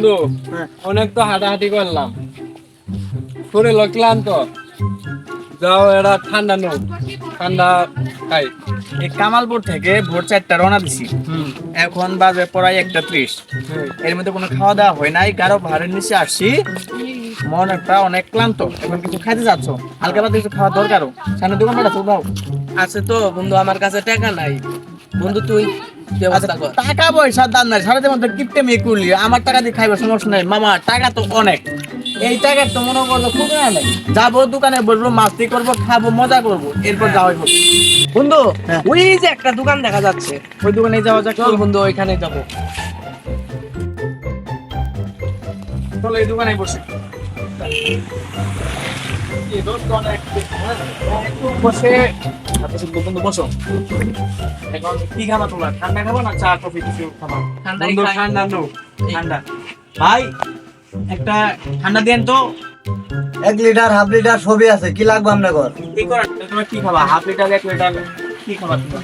বন্ধু অনেক তো হাঁটাহাঁটি করলাম, শরীর ক্লান্ত, যাও এটা ঠান্ডা নো, ঠান্ডা খাই। এই কামালপুর থেকে ভোর 4টা রওনা দিছি, এখন বাজে প্রায় 1:30। এর মধ্যে কোনো খাওয়া দাওয়া হয় নাই, কারো ভাড়ের নিচে আসছি, মনটা অনেক ক্লান্ত। এখন কিছু খাইতে যাচ্ছ, হালকা পাতলা কিছু খাওয়া দরকারও। সামনে দোকান বাড়া চলবাও আছে তো বন্ধু, আমার কাছে টাকা নাই বন্ধু, তুই ব্যবস্থা কর। টাকা পয়সা দান নাই, সারাদিন মধ্যে কিপটে মেয়ে করলি, আমার টাকা দিয়ে খাইবার সমস্যা নাই মামা, টাকা তো অনেক। এই টাকা তো মনে করবো খুব নাই, যাবো দোকানে বসবো, মাস্তি করবো, খাবো, মজা করবো, এরপর যাওয়াই হবে। বন্ধু হ্যাঁ। ওই যে একটা দোকান দেখা যাচ্ছে, ওই দোকানে যাওয়া যাক। চল বন্ধু ওইখানে যাবো। চলো এই দোকানে বসে বসে বন্ধু বসো। এখন কি খাবা তোমরা? ঠান্ডা খাবো না চা কফি কিছু খাবা? বন্ধু ঠান্ডা নো। ঠান্ডা ভাই, একটা ঠান্ডা দেন তো। 1 লিটার হাফ লিটার সবই আছে, কি লাগবে আপনার ঘর? কি করেন তোমরা? কি খাবা? হাফ লিটার 1 লিটার কি খাবা তোমরা?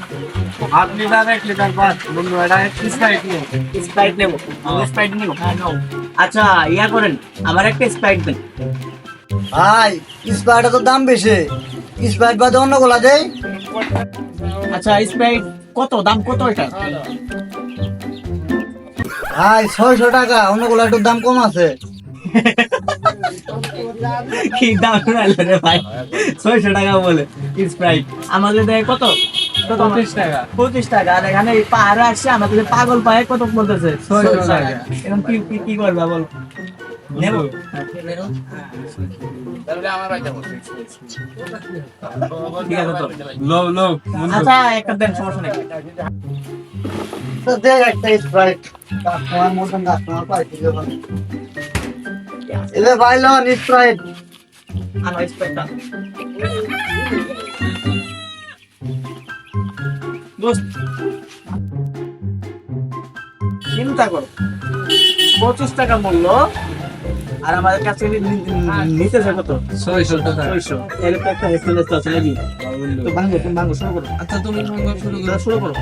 হাফ লিটার 1 লিটার বাস বন্ধু, এটা স্প্রাইট নো। স্প্রাইট নেবো, স্প্রাইট নিবো। আচ্ছা ইয়া করেন, আমার একটা স্প্রাইট দেন। ভাই স্প্রাইটের তো দাম বেশি, স্প্রাইট বাদে অন্য গোলা দেয়। আচ্ছা স্প্রাইট কত দাম, কত এটা? ভাই 600 টাকা, অন্য গোলা একটু দাম কম আছে। কি দাম শুনাইলো রে ভাই, 600 টাকা বলে স্প্রাইট। আমাদের দেয় কত? 25 টাকা। 25 টাকা। আর এখানে এই পাহাড়ে আসছে আমাদের পাগল পায়ে কত বলতেছে 600 টাকা। এখন কি কি করবা বল? নেব ঠিক আছে তো। লো লো বন্ধু। আচ্ছা একটা দেন, সমস্যা নেই। তো দেখ একটা স্প্রাইট, কাস্টমার মতন কাস্টমার পাইছি যখন। এলে ভাই লন স্প্রাইট। আমার স্প্রাইটটা দোস্ত চিন্তা করো, 25 টাকা মূল্য, আর আমাদের কাছে নিতেছে কত? 600 টাকা। 600। এর তো একটা এক্সপেরিয়েন্স আছে নাকি? তো ভাঙো, তুমি ভাঙো, শুরু করো। আচ্ছা তুমি সংগ্রাম শুরু করো। শুরু করো।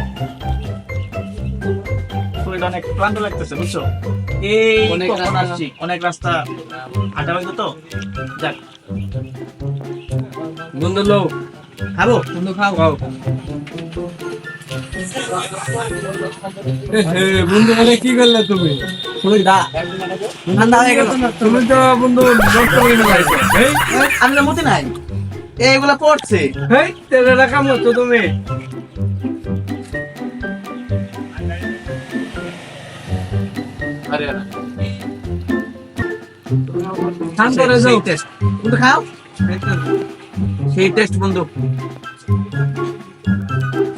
শরীরটা অনেক ক্লান্ত লাগতেছে বুঝছো, এই অনেক কখন রাস্তা। আসছি, অনেক রাস্তা হাঁটা হইতো তো। যাক বন্ধু লো খাবো। বন্ধু খাও। খাও। হে বন্ধু, মানে কি করলে তুমি? শরীরটা ঠান্ডা হয়ে গেল। তুমি তো বন্ধু নষ্ট করে ফেলাইছো। এই আমি তো মতে নাই, এইগুলা পড়ছে। এই তেলে রাখা মতো তুমি। আরে আরে শান্ত করে যাও। সেই টেস্ট বন্ধু, খাও। সেই টেস্ট বন্ধু।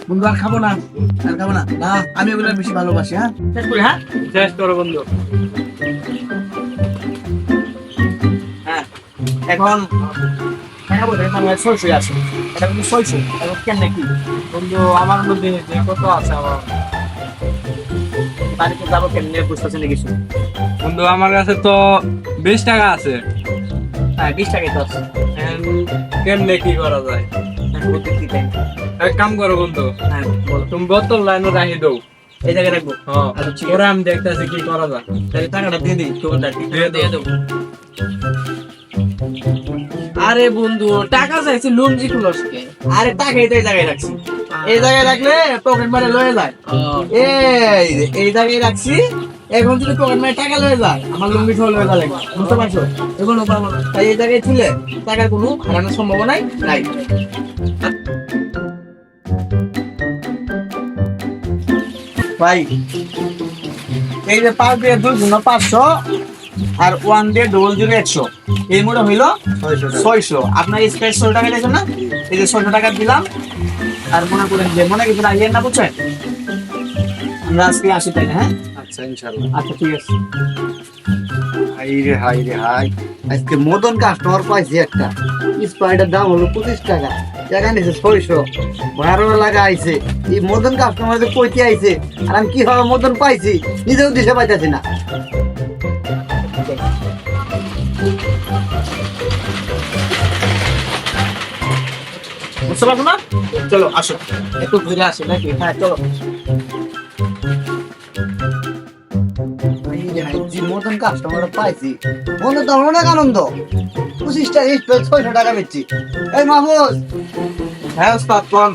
বন্ধু আর খাবো না, আর খাবো না। না আমি এগুলো বেশি ভালোবাসি। হ্যাঁ শেষ করি। হ্যাঁ শেষ করো বন্ধু। হ্যাঁ এখন খাবো, এখন 600 আছে। এটা কিন্তু 600 এখন কেন নাকি বন্ধু আমার মধ্যে যে কত আছে আমার। বাড়িতে যাবো কেমনে বুঝতেছে না কিছু। বন্ধু আমার কাছে তো 20 টাকা আছে। হ্যাঁ 20 টাকাই তো আছে। কেমনে কি করা যায়? হ্যাঁ বলতে কি তাই? এক কাম করো বন্ধু, হ্যাঁ বলো, তুমি বোতল লাইনে রাখি দাও। এই জায়গায় রাখবো। হ্যাঁ আচ্ছা ঠিক ওরা আছে, আমি দেখতেছি কি করা যায়। তাহলে টাকাটা দিয়ে দিই দোকানদার। দিয়ে দিয়ে দেবো। আরে বন্ধু টাকা চাইছি, লুঙ্গি খুলসকে। আরে টাকা এই জায়গায় রাখছি, এই জায়গায় রাখলে পকেট মারে লয়ে যায়। এই জায়গায় রাখছি, এখন যদি পকেট মারে টাকা লয়ে যায় আমার লুঙ্গি ঠোল লয়ে যায়, বুঝতে পারছো? এগুলো পাবো না। তাই এই জায়গায় ছিলে টাকার কোনো হারানোর সম্ভাবনাই নাই। ভাই এই যে 5 দিয়ে 2 গুণ 500 আর 1 দিয়ে 00 100, এই মোড়ে হইলো 600। আপনার স্পেস 600 টাকা দিয়েছেন না, এই যে 600 টাকা দিলাম। আর মনে করেন যে মনে কিছু আইয়েন না, বুঝছেন? আমরা আজকে আসি তাই না? হ্যাঁ আচ্ছা ইনশাআল্লাহ। আচ্ছা ঠিক আছে। হাই রে হাই রে হাই, আজকে মদন কাস্টমার পাইছি একটা। স্প্রাইটের দাম হলো 25 টাকা, টাকা নিছে 600। ভাড়া লাগা আইছে, এই মদন কাস্টমার যে কইতে আইছে, আর আমি কিভাবে মদন পাইছি নিজেও দিশে পাইতাছি না। বুঝতে পারছো না? চলো আসো, একটু ঘুরে আসি নাকি? হ্যাঁ চলো। এই যে হাই, যে মতন কাস্টমার পাইছি, বন্ধু তো আমার অনেক আনন্দ। 25 টাকা স্প্রে 600 টাকা বেচছি। এই মাহফুজ, হ্যাঁ উস্তাদ কোন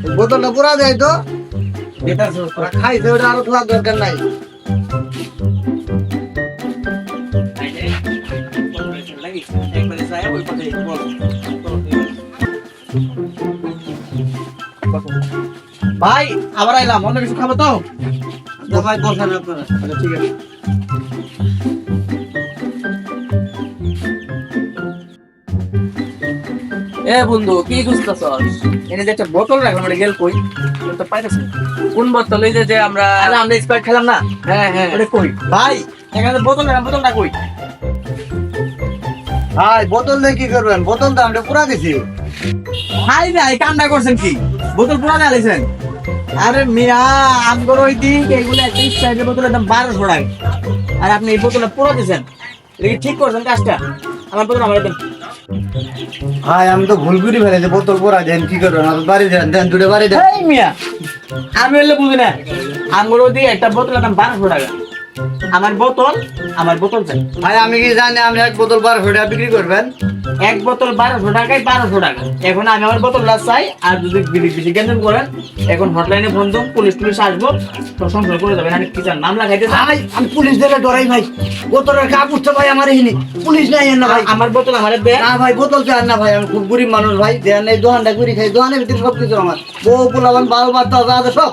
এই বোতলটা পুরা দেয় তো, এটা আছে উস্তাদ। ওরা খাইছে, ওটা আরো খোলার দরকার নাই। একবারে যায় ওই পথে বল। ভাই আবার আইলাম, অন্য কিছু খাবো তো? আচ্ছা ভাই বলছেন আপনারা। আচ্ছা ঠিক আছে। এ বন্ধু কি খুঁজতেছস? এনে যে একটা বোতল রাখলাম, এটা গেল কই? এটা তো পাইতেছি না। কোন বোতল? এই যে আমরা আরে আমরা স্প্রাইট খেলাম না, হ্যাঁ হ্যাঁ ওটা কই? ভাই এখানে বোতল রাখলাম, বোতলটা কই? ভাই বোতল দিয়ে কি করবেন? বোতল তো আমরা পুরা দিছি। ভাই ভাই কামটা করছেন কি? বোতল পুরা ঢালিছেন? আরে মিয়া আমগর ওই দিক এগুলো একটা স্প্রাইটের বোতলের দাম 1200 টাকা, আর আপনি এই বোতলটা পুরো দিয়েছেন। এটা কি ঠিক করছেন কাজটা? আমার বোতল আমার দেন। ভাই আমি তো ভুল করে ফেলেছি, বোতল পুরা দেন কি করবেন? আর বাড়ি দেন, দেন দুটো বাড়ি দেন। এই মিয়া আমি হলে বুঝি না, আমগর ওই দিক একটা বোতলের দাম 1200 টাকা, আমার বোতল চাই। ভাই আমি কি জানি আপনি এক বোতল 1200 টাকা বিক্রি করবেন? এক বোতল 1200 টাকায় 1200 টাকা। এখন আমি আমার বোতলটা চাই, আর যদি বেশি ক্যান্সেল করেন এখন হটলাইনে ফোন দেব, পুলিশ আসবো, তো সংসার করে যাবেন। আমি কি চান মামলা খাইতে চান? ভাই আমি পুলিশ দিলে ডরাই ভাই, বোতলের কাগজ তো ভাই আমার এখানে, পুলিশ নাই না ভাই। আমার বোতল আমার দেন। না ভাই বোতল চান না ভাই, আমি খুব গরিব মানুষ ভাই, দেন এই দোকানটা করে খাই, দোকানের ভিতরে সব কিছু আমার, বউ পোলাবান বাল বাচ্চা আছে সব,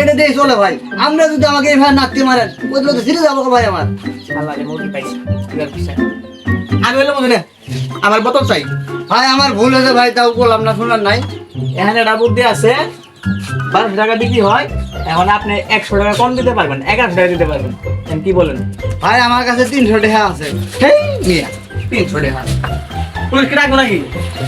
এটা দিয়ে চলে ভাই। আমরা যদি আমাকে এই ভাই নাতি মারেন, ওইগুলো তো ছিঁড়ে যাবো ভাই আমার। শালারে মুরগি পাইছি। আমি হলে বুঝি না, আমার বোতল চাই। ভাই আমার ভুল হয়েছে ভাই, তাও বললাম না, শোনার নাই। এখানে একটা বুদ্ধি আছে, 1200 টাকা বিক্রি হয়, এখন আপনি 100 টাকা কম দিতে পারবেন, 1100 টাকা দিতে পারবেন। এখন কি বলেন? ভাই আমার কাছে 300 টাকা আছে। হেই মিয়া 300 টাকা পুলিশকে রাখবো নাকি?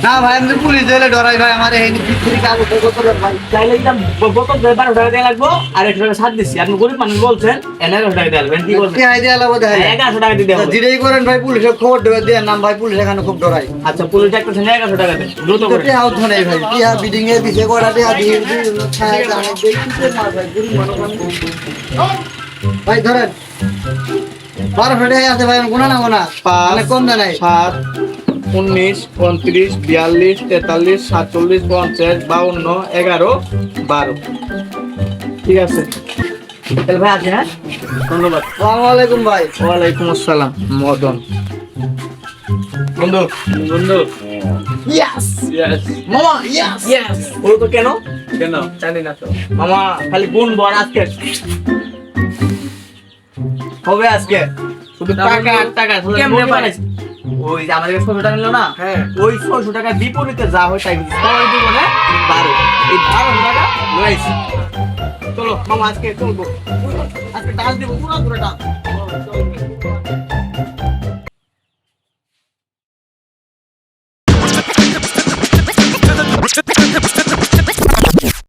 না ভাই আমি তো পুলিশ দিলে ডরাই ভাই, আমার এই বিক্রি কাগজ বোতলের ভাই। চাইলে এটা বোতল 1200 টাকা দিয়ে লাগবো, আর 100 টাকা ছাড় দিচ্ছি। আপনি গরিব মানুষ বলছেন, 1100 টাকা দিয়ে লাগবেন, কি বলবেন? কি আইডিয়া লাগবে দেখাই। 1100 টাকা দিতে হবে। যেটাই করেন ভাই পুলিশে খবর দেবে, দিয়ে নাম ভাই, পুলিশ এখানে খুব ডরাই। আচ্ছা পুলিশ ডাকতেছেন, 1100 টাকা দেন দ্রুত করে। টিয়া উঠো নাই ভাই, টিয়া বিডিং এ দিছে কোড়া টিয়া দিয়ে ছায়া জানে দেখতে না ভাই, গরিব মানুষ আমি। ভাই ধরেন 1200 টাকা আছে ভাই, আমি গুনা না গুনা মানে কম না নাই। 7 19 29 42 43 47 50 52 11 12। ঠিক আছে তাহলে ভাই আছে, হ্যাঁ ধন্যবাদ। আসসালামু আলাইকুম ভাই। ওয়ালাইকুম আসসালাম। মদন বন্ধু বন্ধু ইয়েস ইয়েস মামা ইয়েস ইয়েস। বলো তো কেন জানি না তো মামা, খালি গুণ বর আজকে হবে, আজকে শুধু টাকা আর টাকা। কেমনে পারে? ওই যে আমাদের 600 টাকা নিল না, হ্যাঁ। ওই 600 টাকা বিপরীতে যা হয় তাই সবাই দিব না 12, এই 1200 টাকা লইছি। চলো মামা আজকে চলবো, আজকে টাকা দিব পুরো টাকা।